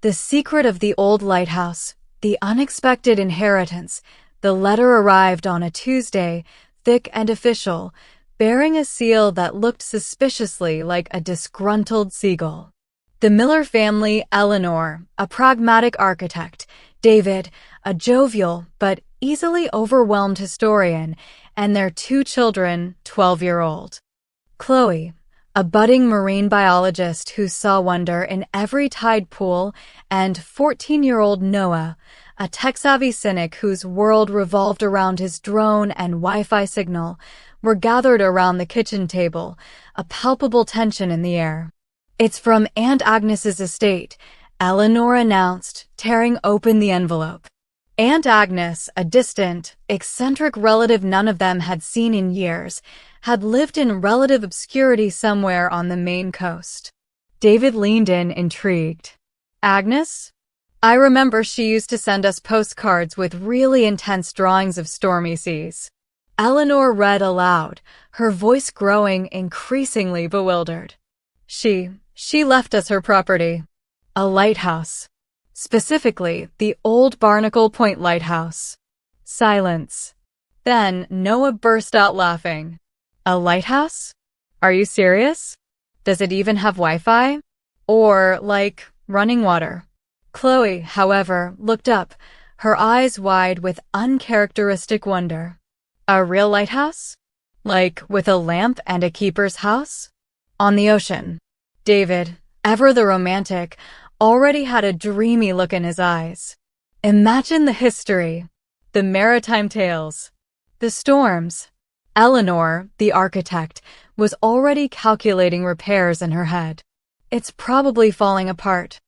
The secret of the old lighthouse, the unexpected inheritance. The letter arrived on a Tuesday, thick and official, bearing a seal that looked suspiciously like a disgruntled seagull. The Miller family, Eleanor, a pragmatic architect, David, a jovial but easily overwhelmed historian, and their 2 children, 12-year-old. Chloe, a budding marine biologist who saw wonder in every tide pool, and 14-year-old Noah, a tech-savvy cynic whose world revolved around his drone and Wi-Fi signal, were gathered around the kitchen table, a palpable tension in the air. "It's from Aunt Agnes's estate," Eleanor announced, tearing open the envelope. Aunt Agnes, a distant, eccentric relative none of them had seen in years, had lived in relative obscurity somewhere on the Maine Coast. David leaned in, intrigued. "Agnes? I remember she used to send us postcards with really intense drawings of stormy seas." Eleanor read aloud, her voice growing increasingly bewildered. She left us her property. A lighthouse. Specifically, the old Barnacle Point Lighthouse. Silence. Then Noah burst out laughing. "A lighthouse? Are you serious? Does it even have Wi-Fi? Or, like, running water?" Chloe, however, looked up, her eyes wide with uncharacteristic wonder. "A real lighthouse? Like, with a lamp and a keeper's house? On the ocean?" David, ever the romantic, already had a dreamy look in his eyes. Imagine the history, the maritime tales, the storms. Eleanor, the architect, was already calculating repairs in her head. "It's probably falling apart.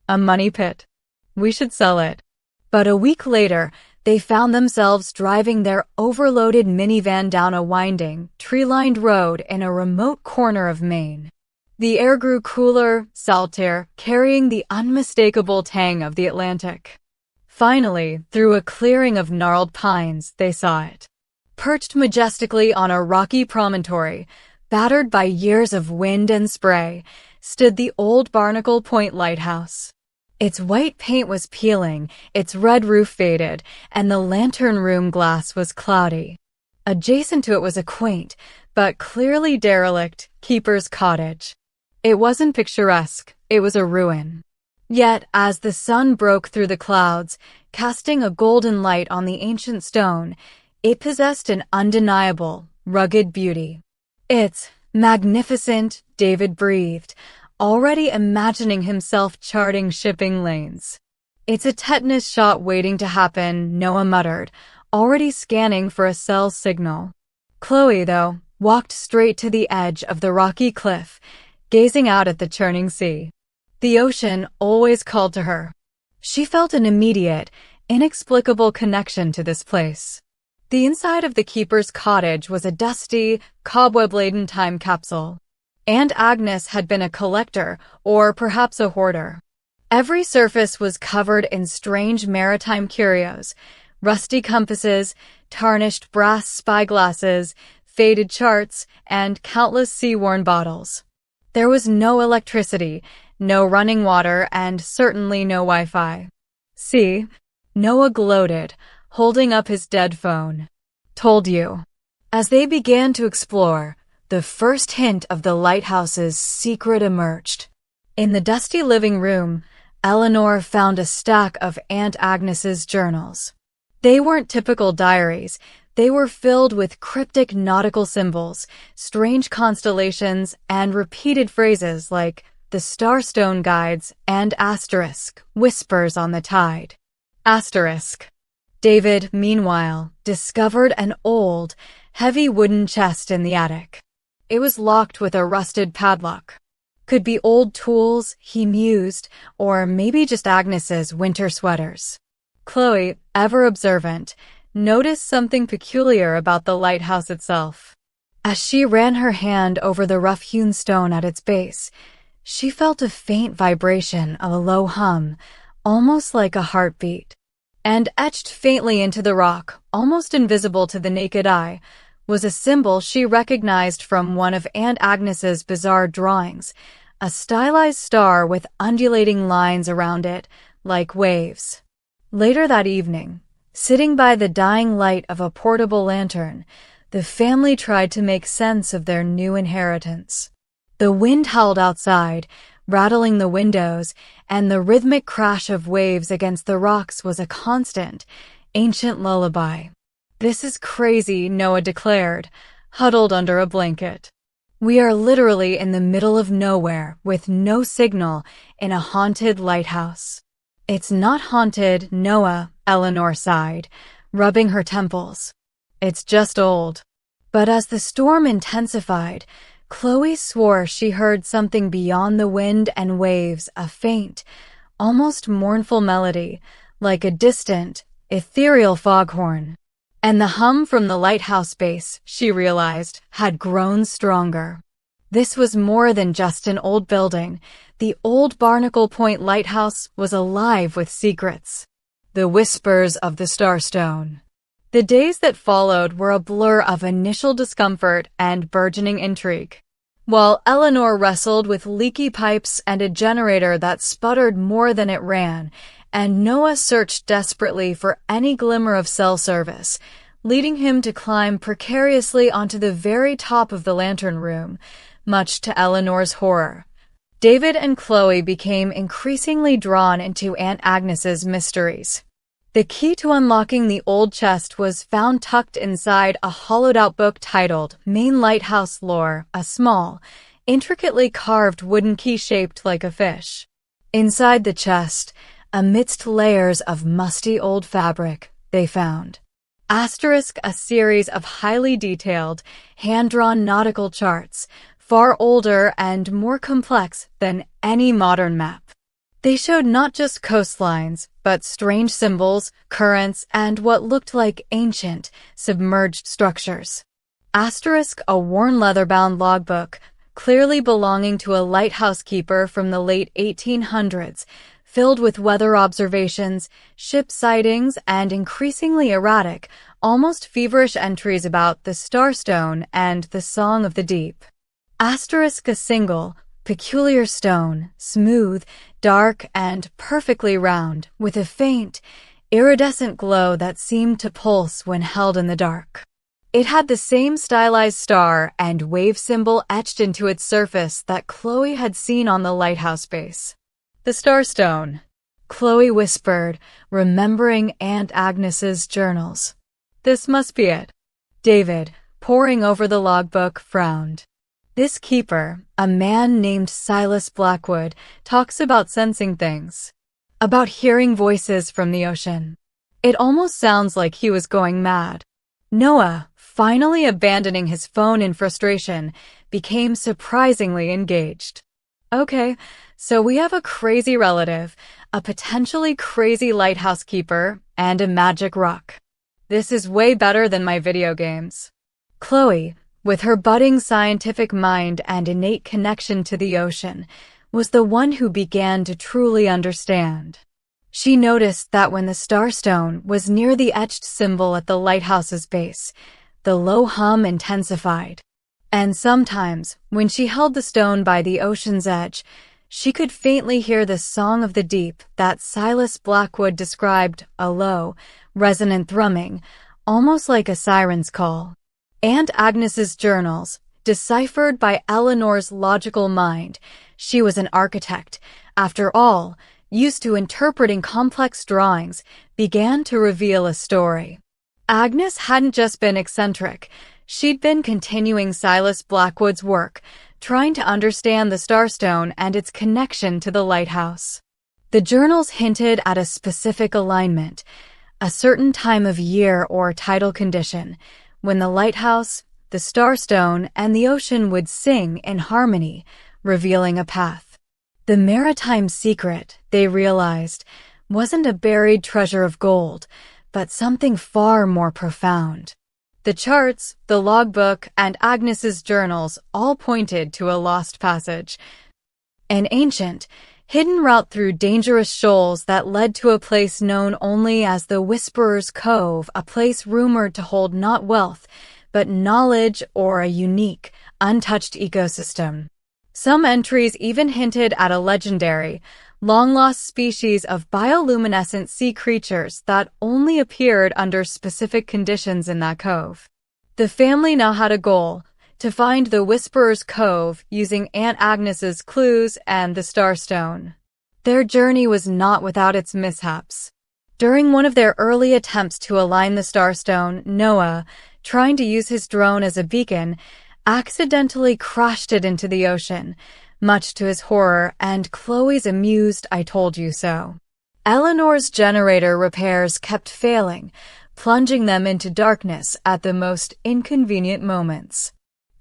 A money pit. We should sell it." But a week later, they found themselves driving their overloaded minivan down a winding, tree-lined road in a remote corner of Maine. The air grew cooler, saltier, carrying the unmistakable tang of the Atlantic. Finally, through a clearing of gnarled pines, they saw it. Perched majestically on a rocky promontory, battered by years of wind and spray, stood the old Barnacle Point Lighthouse. Its white paint was peeling, its red roof faded, and the lantern room glass was cloudy. Adjacent to it was a quaint, but clearly derelict, keeper's cottage. It wasn't picturesque, it was a ruin. Yet, as the sun broke through the clouds, casting a golden light on the ancient stone, it possessed an undeniable, rugged beauty. "It's magnificent," David breathed, already imagining himself charting shipping lanes. "It's a tetanus shot waiting to happen," Noah muttered, already scanning for a cell signal. Chloe, though, walked straight to the edge of the rocky cliff, gazing out at the churning sea. The ocean always called to her. She felt an immediate, inexplicable connection to this place. The inside of the keeper's cottage was a dusty, cobweb-laden time capsule. Aunt Agnes had been a collector, or perhaps a hoarder. Every surface was covered in strange maritime curios, rusty compasses, tarnished brass spyglasses, faded charts, and countless sea-worn bottles. There was no electricity, no running water, and certainly no Wi-Fi. "See?" Noah gloated, holding up his dead phone. "Told you." As they began to explore, the first hint of the lighthouse's secret emerged. In the dusty living room, Eleanor found a stack of Aunt Agnes's journals. They weren't typical diaries. They were filled with cryptic nautical symbols, strange constellations, and repeated phrases like the Starstone Guides and asterisk, whispers on the tide. Asterisk. David, meanwhile, discovered an old, heavy wooden chest in the attic. It was locked with a rusted padlock. Could be old tools, he mused, or maybe just Agnes's winter sweaters. Chloe, ever observant, noticed something peculiar about the lighthouse itself. As she ran her hand over the rough-hewn stone at its base, she felt a faint vibration, a low hum, almost like a heartbeat. And etched faintly into the rock, almost invisible to the naked eye, was a symbol she recognized from one of Aunt Agnes's bizarre drawings, a stylized star with undulating lines around it, like waves. Later that evening, sitting by the dying light of a portable lantern, the family tried to make sense of their new inheritance. The wind howled outside, rattling the windows, and the rhythmic crash of waves against the rocks was a constant, ancient lullaby. "This is crazy," Noah declared, huddled under a blanket. "We are literally in the middle of nowhere, with no signal, in a haunted lighthouse." "It's not haunted, Noah," Eleanor sighed, rubbing her temples. "It's just old." But as the storm intensified, Chloe swore she heard something beyond the wind and waves, a faint, almost mournful melody, like a distant, ethereal foghorn. And the hum from the lighthouse base, she realized, had grown stronger. This was more than just an old building. The old Barnacle Point Lighthouse was alive with secrets. The whispers of the Starstone. The days that followed were a blur of initial discomfort and burgeoning intrigue. While Eleanor wrestled with leaky pipes and a generator that sputtered more than it ran, and Noah searched desperately for any glimmer of cell service, leading him to climb precariously onto the very top of the lantern room, much to Eleanor's horror. David and Chloe became increasingly drawn into Aunt Agnes's mysteries. The key to unlocking the old chest was found tucked inside a hollowed-out book titled Maine Lighthouse Lore, a small, intricately carved wooden key shaped like a fish. Inside the chest, amidst layers of musty old fabric, they found a series of highly detailed, hand-drawn nautical charts, far older and more complex than any modern map. They showed not just coastlines, but strange symbols, currents, and what looked like ancient, submerged structures. A worn leather-bound logbook, clearly belonging to a lighthouse keeper from the late 1800s, filled with weather observations, ship sightings, and increasingly erratic, almost feverish entries about the Starstone and the Song of the Deep. A single, peculiar stone, smooth, dark, and perfectly round, with a faint, iridescent glow that seemed to pulse when held in the dark. It had the same stylized star and wave symbol etched into its surface that Chloe had seen on the lighthouse base. "The Starstone," Chloe whispered, remembering Aunt Agnes's journals. "This must be it." David, poring over the logbook, frowned. "This keeper, a man named Silas Blackwood, talks about sensing things. About hearing voices from the ocean. It almost sounds like he was going mad." Noah, finally abandoning his phone in frustration, became surprisingly engaged. "Okay, so we have a crazy relative, a potentially crazy lighthouse keeper, and a magic rock. This is way better than my video games." Chloe, with her budding scientific mind and innate connection to the ocean, was the one who began to truly understand. She noticed that when the Starstone was near the etched symbol at the lighthouse's base, the low hum intensified. And sometimes, when she held the stone by the ocean's edge, she could faintly hear the Song of the Deep that Silas Blackwood described, a low, resonant thrumming, almost like a siren's call. Aunt Agnes's journals, deciphered by Eleanor's logical mind, she was an architect, after all, used to interpreting complex drawings, began to reveal a story. Agnes hadn't just been eccentric, she'd been continuing Silas Blackwood's work, trying to understand the Starstone and its connection to the lighthouse. The journals hinted at a specific alignment, a certain time of year or tidal condition, when the lighthouse, the Starstone, and the ocean would sing in harmony, revealing a path. The maritime secret, they realized, wasn't a buried treasure of gold, but something far more profound. The charts, the logbook, and Agnes's journals all pointed to a lost passage. An ancient, hidden route through dangerous shoals that led to a place known only as the Whisperer's Cove, a place rumored to hold not wealth, but knowledge or a unique, untouched ecosystem. Some entries even hinted at a legendary, long-lost species of bioluminescent sea creatures that only appeared under specific conditions in that cove. The family now had a goal: to find the Whisperer's Cove using Aunt Agnes's clues and the Starstone. Their journey was not without its mishaps. During one of their early attempts to align the Starstone, Noah, trying to use his drone as a beacon, accidentally crashed it into the ocean, much to his horror and Chloe's amused "I told you so." Eleanor's generator repairs kept failing, plunging them into darkness at the most inconvenient moments.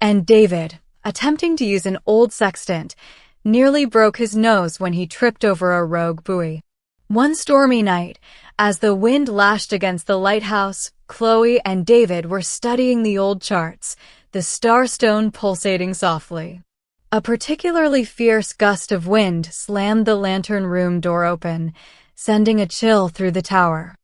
And David, attempting to use an old sextant, nearly broke his nose when he tripped over a rogue buoy. One stormy night, as the wind lashed against the lighthouse, Chloe and David were studying the old charts, the Starstone pulsating softly. A particularly fierce gust of wind slammed the lantern room door open, sending a chill through the tower.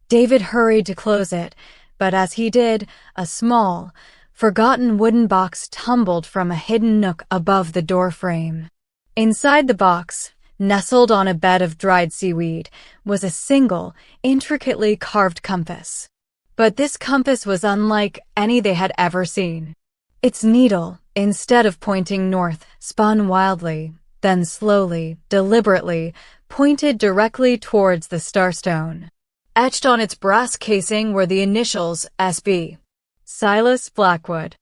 David hurried to close it, but as he did, a small, forgotten wooden box tumbled from a hidden nook above the doorframe. Inside the box, nestled on a bed of dried seaweed, was a single, intricately carved compass. But this compass was unlike any they had ever seen. Its needle, instead of pointing north, spun wildly, then slowly, deliberately, pointed directly towards the Starstone. Etched on its brass casing were the initials SB. Silas Blackwood.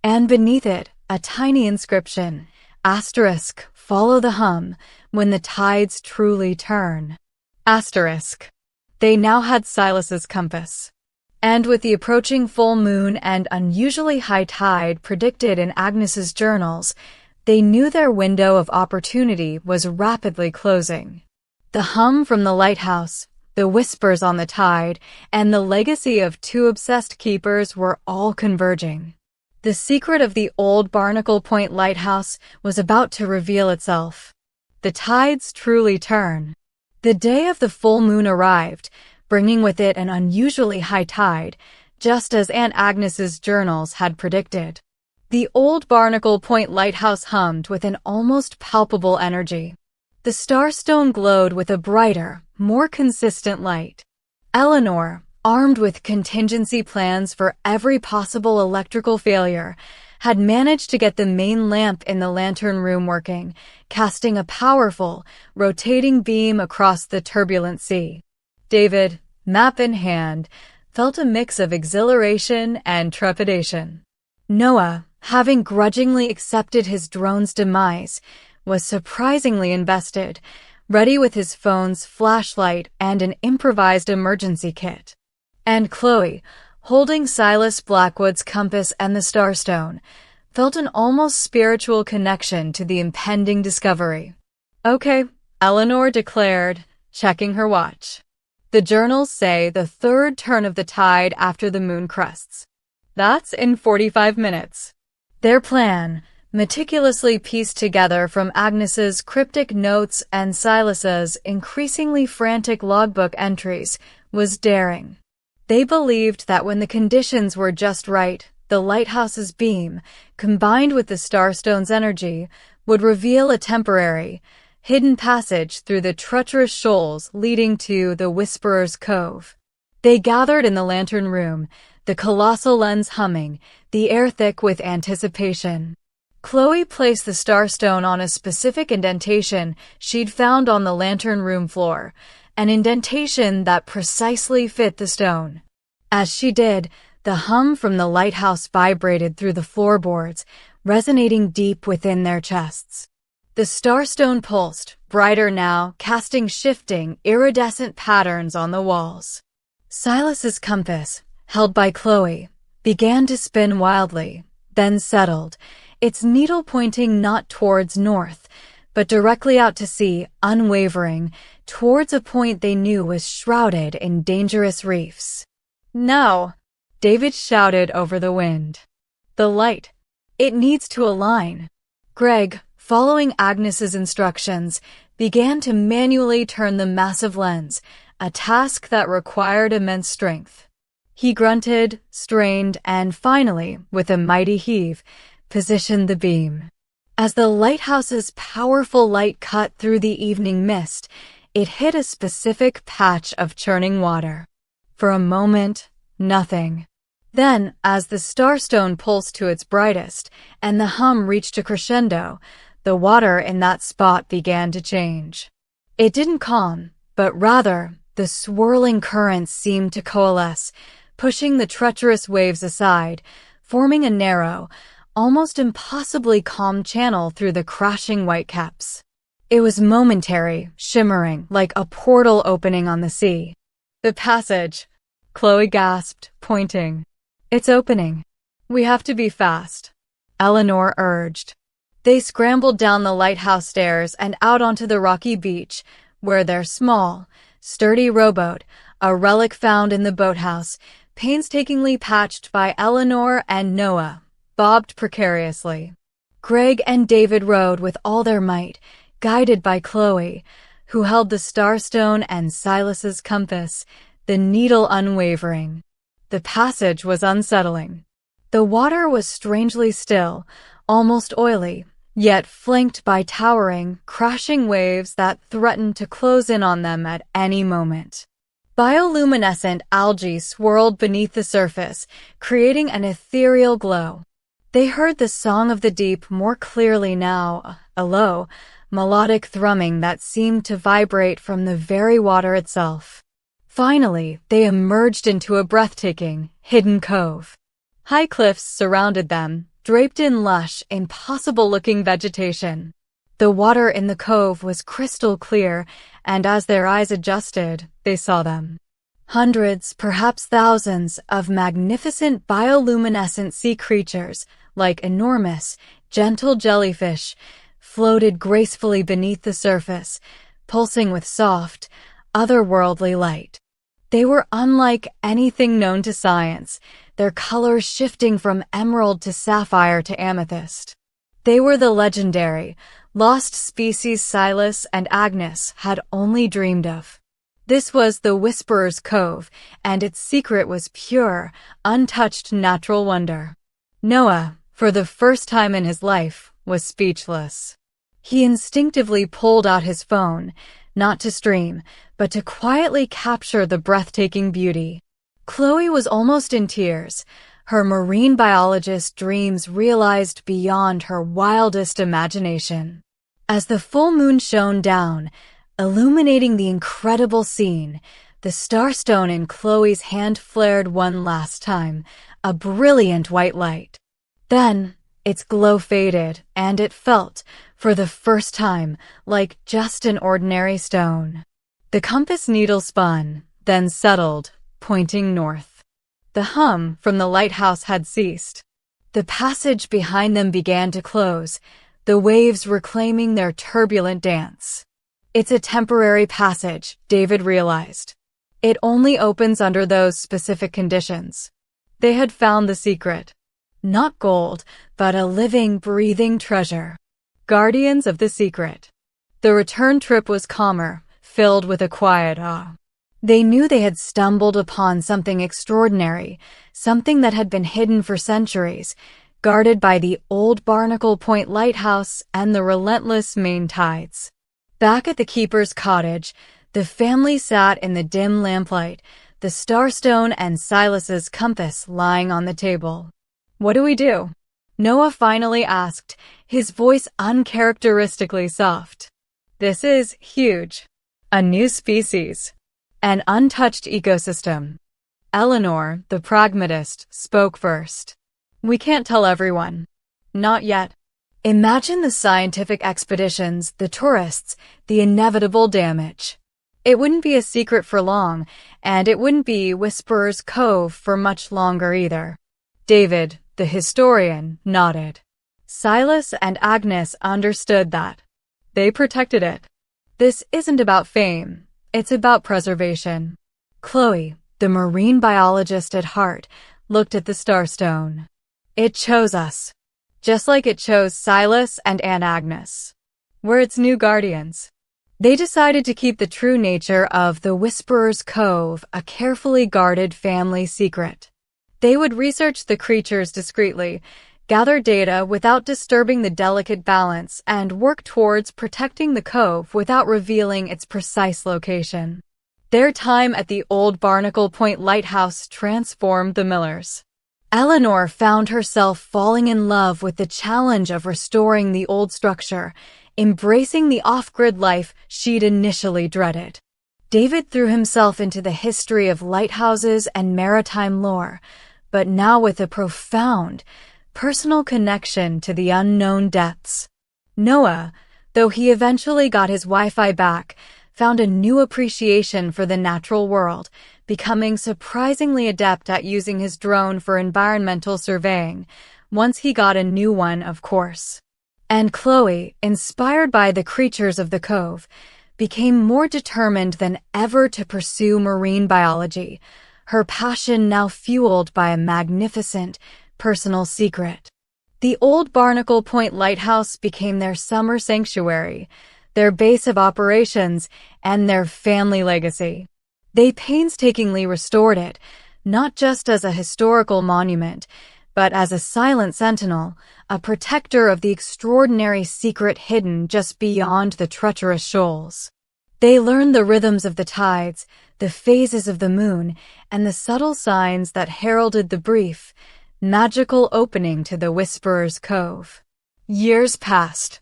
And beneath it, a tiny inscription, *, follow the hum, when the tides truly turn. *. They now had Silas's compass. And with the approaching full moon and unusually high tide predicted in Agnes's journals, they knew their window of opportunity was rapidly closing. The hum from the lighthouse, the whispers on the tide, and the legacy of two obsessed keepers were all converging. The secret of the old Barnacle Point lighthouse was about to reveal itself. The tides truly turn. The day of the full moon arrived, bringing with it an unusually high tide, just as Aunt Agnes's journals had predicted. The old Barnacle Point lighthouse hummed with an almost palpable energy. The Starstone glowed with a brighter, more consistent light. Eleanor, armed with contingency plans for every possible electrical failure, had managed to get the main lamp in the lantern room working, casting a powerful, rotating beam across the turbulent sea. David, map in hand, felt a mix of exhilaration and trepidation. Noah, having grudgingly accepted his drone's demise, was surprisingly invested, ready with his phone's flashlight and an improvised emergency kit. And Chloe, holding Silas Blackwood's compass and the Starstone, felt an almost spiritual connection to the impending discovery. "Okay," Eleanor declared, checking her watch. "The journals say the third turn of the tide after the moon crests. That's in 45 minutes. Their plan, meticulously pieced together from Agnes's cryptic notes and Silas's increasingly frantic logbook entries, was daring. They believed that when the conditions were just right, the lighthouse's beam, combined with the Starstone's energy, would reveal a temporary, hidden passage through the treacherous shoals leading to the Whisperer's Cove. They gathered in the lantern room, the colossal lens humming, the air thick with anticipation. Chloe placed the Starstone on a specific indentation she'd found on the lantern room floor, an indentation that precisely fit the stone. As she did, the hum from the lighthouse vibrated through the floorboards, resonating deep within their chests. The Starstone pulsed, brighter now, casting shifting, iridescent patterns on the walls. Silas's compass, held by Chloe, began to spin wildly, then settled, its needle pointing not towards north, but directly out to sea, unwavering, towards a point they knew was shrouded in dangerous reefs. "Now!" David shouted over the wind. "The light. It needs to align." Greg, following Agnes's instructions, began to manually turn the massive lens, a task that required immense strength. He grunted, strained, and finally, with a mighty heave, positioned the beam. As the lighthouse's powerful light cut through the evening mist, it hit a specific patch of churning water. For a moment, nothing. Then, as the starstone pulsed to its brightest and the hum reached a crescendo, the water in that spot began to change. It didn't calm, but rather, the swirling currents seemed to coalesce, pushing the treacherous waves aside, forming a narrow, almost impossibly calm channel through the crashing whitecaps. It was momentary, shimmering, like a portal opening on the sea. "The passage," Chloe gasped, pointing. "It's opening. We have to be fast," Eleanor urged. They scrambled down the lighthouse stairs and out onto the rocky beach, where their small, sturdy rowboat, a relic found in the boathouse, painstakingly patched by Eleanor and Noah, bobbed precariously. Greg and David rowed with all their might, guided by Chloe, who held the starstone and Silas's compass, the needle unwavering. The passage was unsettling. The water was strangely still, almost oily, yet flanked by towering, crashing waves that threatened to close in on them at any moment. Bioluminescent algae swirled beneath the surface, creating an ethereal glow. They heard the song of the deep more clearly now, a low, melodic thrumming that seemed to vibrate from the very water itself. Finally, they emerged into a breathtaking, hidden cove. High cliffs surrounded them, draped in lush, impossible-looking vegetation. The water in the cove was crystal clear, and as their eyes adjusted, they saw them. Hundreds, perhaps thousands, of magnificent bioluminescent sea creatures, like enormous, gentle jellyfish, floated gracefully beneath the surface, pulsing with soft, otherworldly light. They were unlike anything known to science, their colors shifting from emerald to sapphire to amethyst. They were the legendary, lost species Silas and Agnes had only dreamed of. This was the Whisperer's Cove, and its secret was pure, untouched natural wonder. Noah, for the first time in his life, was speechless. He instinctively pulled out his phone, not to stream, but to quietly capture the breathtaking beauty. Chloe was almost in tears, her marine biologist dreams realized beyond her wildest imagination. As the full moon shone down, illuminating the incredible scene, the starstone in Chloe's hand flared one last time, a brilliant white light. Then, its glow faded, and it felt, for the first time, like just an ordinary stone. The compass needle spun, then settled, pointing north. The hum from the lighthouse had ceased. The passage behind them began to close, the waves reclaiming their turbulent dance. It's a temporary passage, David realized. It only opens under those specific conditions. They had found the secret. Not gold, but a living, breathing treasure. Guardians of the secret. The return trip was calmer, filled with a quiet awe. They knew they had stumbled upon something extraordinary, something that had been hidden for centuries, guarded by the old Barnacle Point Lighthouse and the relentless Maine tides. Back at the keeper's cottage, the family sat in the dim lamplight, the starstone and Silas's compass lying on the table. "What do we do?" Noah finally asked, his voice uncharacteristically soft. "This is huge. A new species. An untouched ecosystem." Eleanor, the pragmatist, spoke first. "We can't tell everyone. Not yet. Imagine the scientific expeditions, the tourists, the inevitable damage. It wouldn't be a secret for long, and it wouldn't be Whisperer's Cove for much longer either." David, the historian, nodded. Silas and Agnes understood that. They protected it. This isn't about fame. It's about preservation. Chloe, the marine biologist at heart, looked at the starstone. "It chose us. Just like it chose Silas and Aunt Agnes. We're its new guardians." They decided to keep the true nature of the Whisperer's Cove a carefully guarded family secret. They would research the creatures discreetly, gather data without disturbing the delicate balance, and work towards protecting the cove without revealing its precise location. Their time at the old Barnacle Point Lighthouse transformed the Millers. Eleanor found herself falling in love with the challenge of restoring the old structure, embracing the off-grid life she'd initially dreaded. David threw himself into the history of lighthouses and maritime lore, but now with a profound, personal connection to the unknown depths. Noah, though he eventually got his Wi-Fi back, found a new appreciation for the natural world, becoming surprisingly adept at using his drone for environmental surveying, once he got a new one, of course. And Chloe, inspired by the creatures of the cove, became more determined than ever to pursue marine biology, her passion now fueled by a magnificent, personal secret. The old Barnacle Point Lighthouse became their summer sanctuary, their base of operations, and their family legacy. They painstakingly restored it, not just as a historical monument, but as a silent sentinel, a protector of the extraordinary secret hidden just beyond the treacherous shoals. They learned the rhythms of the tides, the phases of the moon, and the subtle signs that heralded the brief, magical opening to the Whisperer's Cove. Years passed.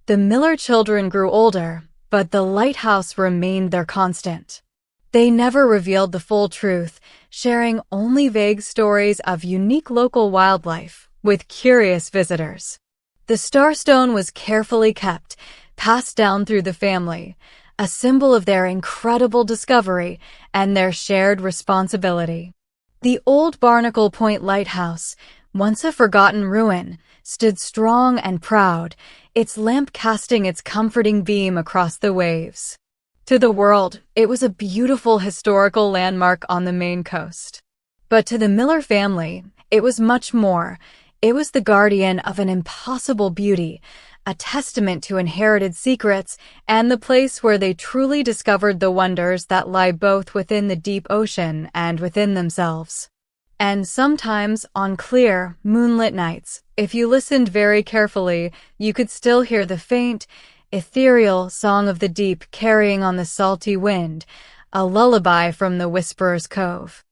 The Miller children grew older, but the lighthouse remained their constant. They never revealed the full truth, sharing only vague stories of unique local wildlife with curious visitors. The starstone was carefully kept, passed down through the family, a symbol of their incredible discovery and their shared responsibility. The old Barnacle Point Lighthouse, once a forgotten ruin, stood strong and proud, its lamp casting its comforting beam across the waves. To the world, it was a beautiful historical landmark on the Maine Coast. But to the Miller family, it was much more. It was the guardian of an impossible beauty, a testament to inherited secrets, and the place where they truly discovered the wonders that lie both within the deep ocean and within themselves. And sometimes, on clear, moonlit nights, if you listened very carefully, you could still hear the faint, ethereal song of the deep carrying on the salty wind, a lullaby from the Whisperer's Cove.